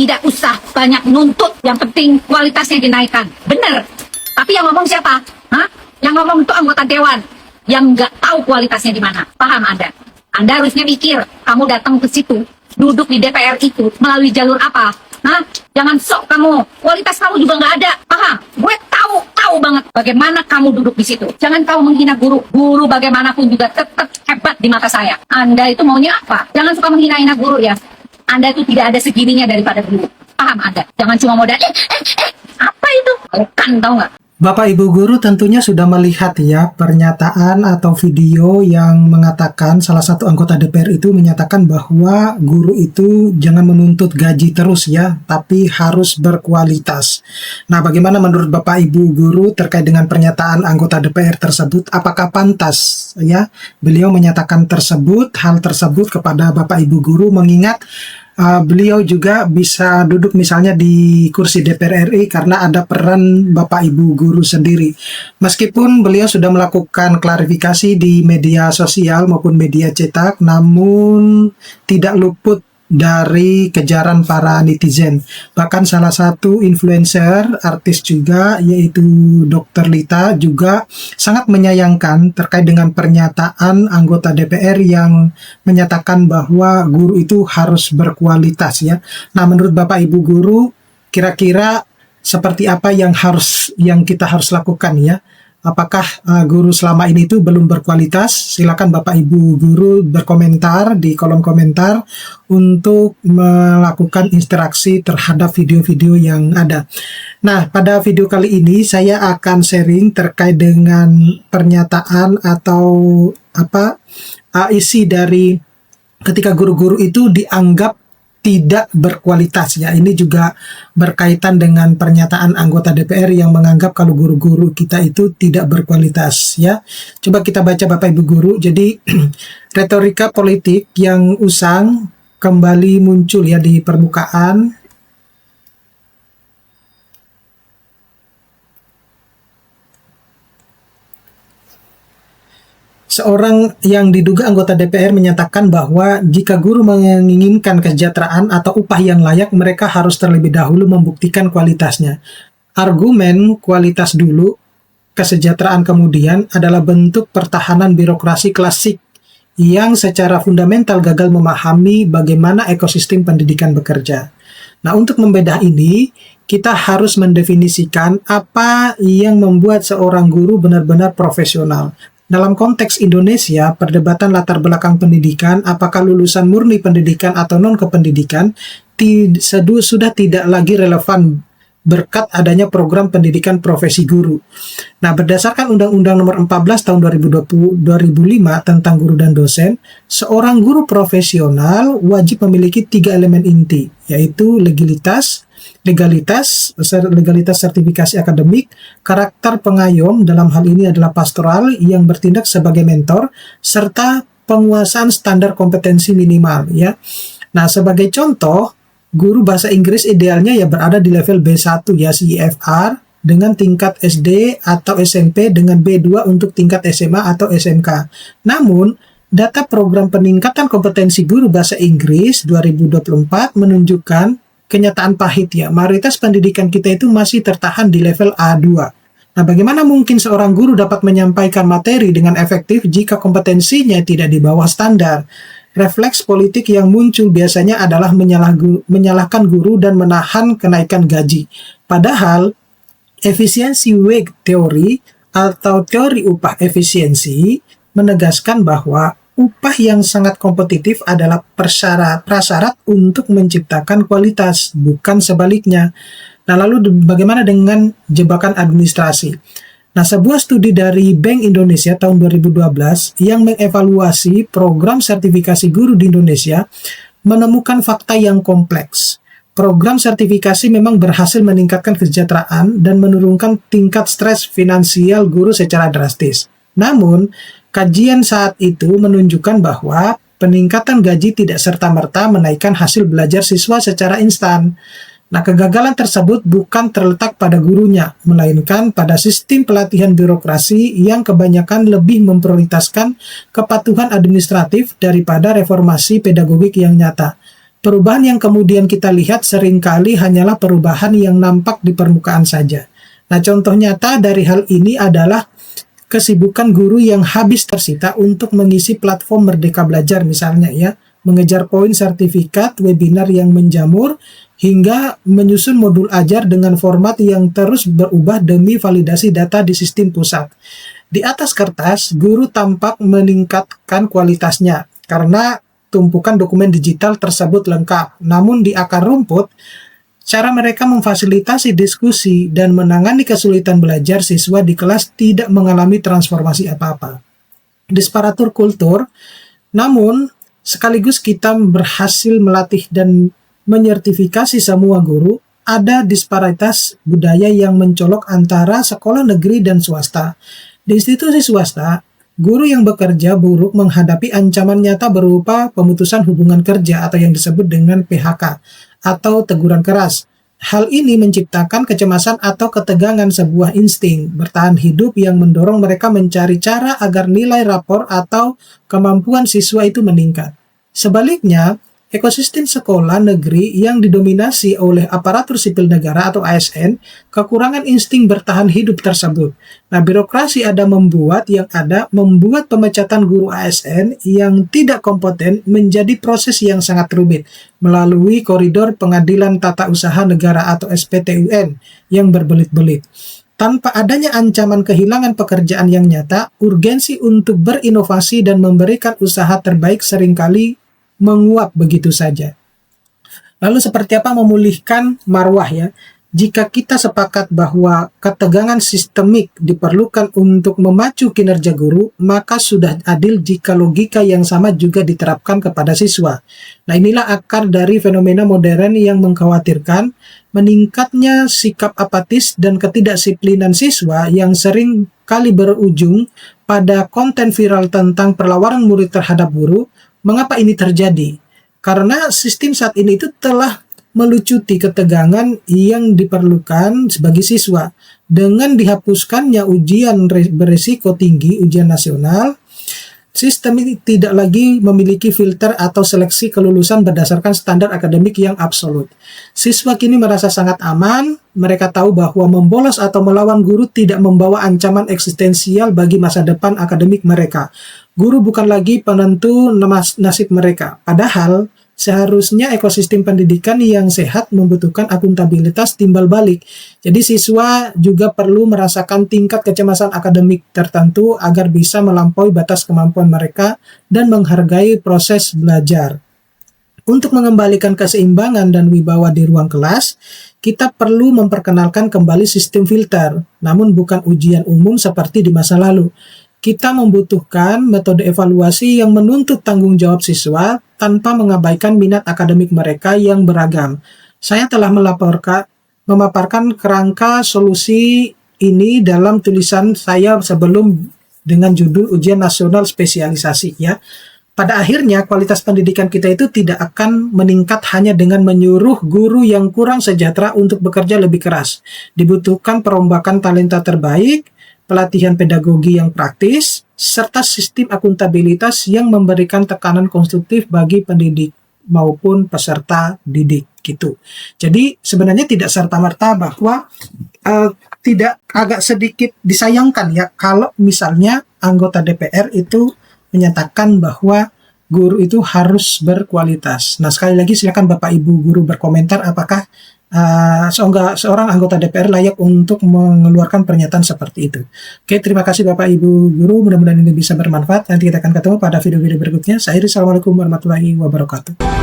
Tidak usah banyak nuntut, yang penting kualitasnya dinaikkan. Bener. Tapi yang ngomong siapa? Hah? Yang ngomong itu anggota dewan yang nggak tahu kualitasnya di mana. Paham Anda? Anda harusnya mikir, kamu datang ke situ, duduk di DPR itu melalui jalur apa? Hah? Jangan sok kamu, kualitas kamu juga nggak ada. Paham? Gue tahu banget bagaimana kamu duduk di situ. Jangan kau menghina guru. Guru bagaimanapun juga tetap hebat di mata saya. Anda itu maunya apa? Jangan suka menghina-hina guru ya. Anda itu tidak ada segininya daripada guru. Paham Anda? Jangan cuma modal, apa itu? Bukan, tahu nggak? Bapak Ibu Guru tentunya sudah melihat ya pernyataan atau video yang mengatakan salah satu anggota DPR itu menyatakan bahwa guru itu jangan menuntut gaji terus ya, tapi harus berkualitas. Nah, bagaimana menurut Bapak Ibu Guru terkait dengan pernyataan anggota DPR tersebut? Apakah pantas ya beliau menyatakan hal tersebut kepada Bapak Ibu Guru, mengingat beliau juga bisa duduk misalnya di kursi DPR RI karena ada peran Bapak Ibu Guru sendiri. Meskipun beliau sudah melakukan klarifikasi di media sosial maupun media cetak, namun tidak luput dari kejaran para netizen. Bahkan salah satu influencer, artis juga, yaitu Dr. Lita, juga sangat menyayangkan terkait dengan pernyataan anggota DPR yang menyatakan bahwa guru itu harus berkualitas ya. Nah, menurut Bapak Ibu Guru, kira-kira seperti apa yang kita harus lakukan ya? Apakah guru selama ini itu belum berkualitas? Silakan Bapak Ibu Guru berkomentar di kolom komentar untuk melakukan interaksi terhadap video-video yang ada. Nah, pada video kali ini saya akan sharing terkait dengan pernyataan atau isi dari ketika guru-guru itu dianggap tidak berkualitas ya. Ini juga berkaitan dengan pernyataan anggota DPR yang menganggap kalau guru-guru kita itu tidak berkualitas ya. Coba kita baca Bapak Ibu Guru. Jadi retorika politik yang usang kembali muncul ya di permukaan. Seorang yang diduga anggota DPR menyatakan bahwa jika guru menginginkan kesejahteraan atau upah yang layak, mereka harus terlebih dahulu membuktikan kualitasnya. Argumen kualitas dulu, kesejahteraan kemudian adalah bentuk pertahanan birokrasi klasik yang secara fundamental gagal memahami bagaimana ekosistem pendidikan bekerja. Nah, untuk membedah ini, kita harus mendefinisikan apa yang membuat seorang guru benar-benar profesional. Dalam konteks Indonesia, perdebatan latar belakang pendidikan, apakah lulusan murni pendidikan atau non-kependidikan, sudah tidak lagi relevan berkat adanya program pendidikan profesi guru. Nah, berdasarkan Undang-Undang Nomor 14 Tahun 2005 tentang guru dan dosen, seorang guru profesional wajib memiliki 3 elemen inti, yaitu legalitas sertifikasi akademik, karakter pengayom, dalam hal ini adalah pastoral yang bertindak sebagai mentor, serta penguasaan standar kompetensi minimal ya. Nah, sebagai contoh, guru bahasa Inggris idealnya ya berada di level B1 ya, CEFR, dengan tingkat SD atau SMP dengan B2 untuk tingkat SMA atau SMK. Namun, data program peningkatan kompetensi guru bahasa Inggris 2024 menunjukkan kenyataan pahit ya, mayoritas pendidikan kita itu masih tertahan di level A2. Nah, bagaimana mungkin seorang guru dapat menyampaikan materi dengan efektif jika kompetensinya tidak di bawah standar? Refleks politik yang muncul biasanya adalah menyalahkan guru dan menahan kenaikan gaji. Padahal, efisiensi wage theory atau teori upah efisiensi menegaskan bahwa upah yang sangat kompetitif adalah prasyarat untuk menciptakan kualitas, bukan sebaliknya. Nah, lalu bagaimana dengan jebakan administrasi? Nah, sebuah studi dari Bank Indonesia tahun 2012 yang mengevaluasi program sertifikasi guru di Indonesia menemukan fakta yang kompleks. Program sertifikasi memang berhasil meningkatkan kesejahteraan dan menurunkan tingkat stres finansial guru secara drastis. Namun, kajian saat itu menunjukkan bahwa peningkatan gaji tidak serta-merta menaikkan hasil belajar siswa secara instan. Nah, kegagalan tersebut bukan terletak pada gurunya, melainkan pada sistem pelatihan birokrasi yang kebanyakan lebih memprioritaskan kepatuhan administratif daripada reformasi pedagogik yang nyata. Perubahan yang kemudian kita lihat seringkali hanyalah perubahan yang nampak di permukaan saja. Nah, contoh nyata dari hal ini adalah kesibukan guru yang habis tersita untuk mengisi platform Merdeka Belajar misalnya ya, mengejar poin sertifikat, webinar yang menjamur, hingga menyusun modul ajar dengan format yang terus berubah demi validasi data di sistem pusat. Di atas kertas, guru tampak meningkatkan kualitasnya karena tumpukan dokumen digital tersebut lengkap. Namun di akar rumput, cara mereka memfasilitasi diskusi dan menangani kesulitan belajar siswa di kelas tidak mengalami transformasi apa-apa. Disparatur kultur, namun sekaligus kita berhasil melatih dan menyertifikasi semua guru, ada disparitas budaya yang mencolok antara sekolah negeri dan swasta. Di institusi swasta, guru yang bekerja buruk menghadapi ancaman nyata berupa pemutusan hubungan kerja atau yang disebut dengan PHK atau teguran keras. Hal ini menciptakan kecemasan atau ketegangan sebuah insting bertahan hidup yang mendorong mereka mencari cara agar nilai rapor atau kemampuan siswa itu meningkat. Sebaliknya, ekosistem sekolah negeri yang didominasi oleh aparatur sipil negara atau ASN, kekurangan insting bertahan hidup tersebut. Nah, birokrasi membuat pemecatan guru ASN yang tidak kompeten menjadi proses yang sangat rumit melalui koridor Pengadilan Tata Usaha Negara atau SPTUN yang berbelit-belit. Tanpa adanya ancaman kehilangan pekerjaan yang nyata, urgensi untuk berinovasi dan memberikan usaha terbaik seringkali menguap begitu saja. Lalu seperti apa memulihkan marwah ya? Jika kita sepakat bahwa ketegangan sistemik diperlukan untuk memacu kinerja guru, maka sudah adil jika logika yang sama juga diterapkan kepada siswa. Nah, inilah akar dari fenomena modern yang mengkhawatirkan meningkatnya sikap apatis dan ketidakdisiplinan siswa yang sering kali berujung pada konten viral tentang perlawanan murid terhadap guru. Mengapa ini terjadi? Karena sistem saat ini itu telah melucuti ketegangan yang diperlukan sebagai siswa. Dengan dihapuskannya ujian berisiko tinggi, ujian nasional, sistem ini tidak lagi memiliki filter atau seleksi kelulusan berdasarkan standar akademik yang absolut. Siswa kini merasa sangat aman, mereka tahu bahwa membolos atau melawan guru tidak membawa ancaman eksistensial bagi masa depan akademik mereka. Guru bukan lagi penentu nasib mereka. Padahal, seharusnya ekosistem pendidikan yang sehat membutuhkan akuntabilitas timbal balik. Jadi siswa juga perlu merasakan tingkat kecemasan akademik tertentu agar bisa melampaui batas kemampuan mereka dan menghargai proses belajar. Untuk mengembalikan keseimbangan dan wibawa di ruang kelas, kita perlu memperkenalkan kembali sistem filter, namun bukan ujian umum seperti di masa lalu. Kita membutuhkan metode evaluasi yang menuntut tanggung jawab siswa tanpa mengabaikan minat akademik mereka yang beragam. Saya telah memaparkan kerangka solusi ini dalam tulisan saya sebelum dengan judul Ujian Nasional Spesialisasi ya. Pada akhirnya kualitas pendidikan kita itu tidak akan meningkat hanya dengan menyuruh guru yang kurang sejahtera untuk bekerja lebih keras. Dibutuhkan perombakan talenta terbaik, pelatihan pedagogi yang praktis, serta sistem akuntabilitas yang memberikan tekanan konstruktif bagi pendidik maupun peserta didik gitu. Jadi sebenarnya tidak serta-merta bahwa tidak agak sedikit disayangkan ya kalau misalnya anggota DPR itu menyatakan bahwa guru itu harus berkualitas. Nah, sekali lagi silakan Bapak Ibu guru berkomentar apakah seorang anggota DPR layak untuk mengeluarkan pernyataan seperti itu. Oke, terima kasih Bapak Ibu guru, mudah-mudahan ini bisa bermanfaat. Nanti kita akan ketemu pada video-video berikutnya. Saya Iri, assalamualaikum warahmatullahi wabarakatuh.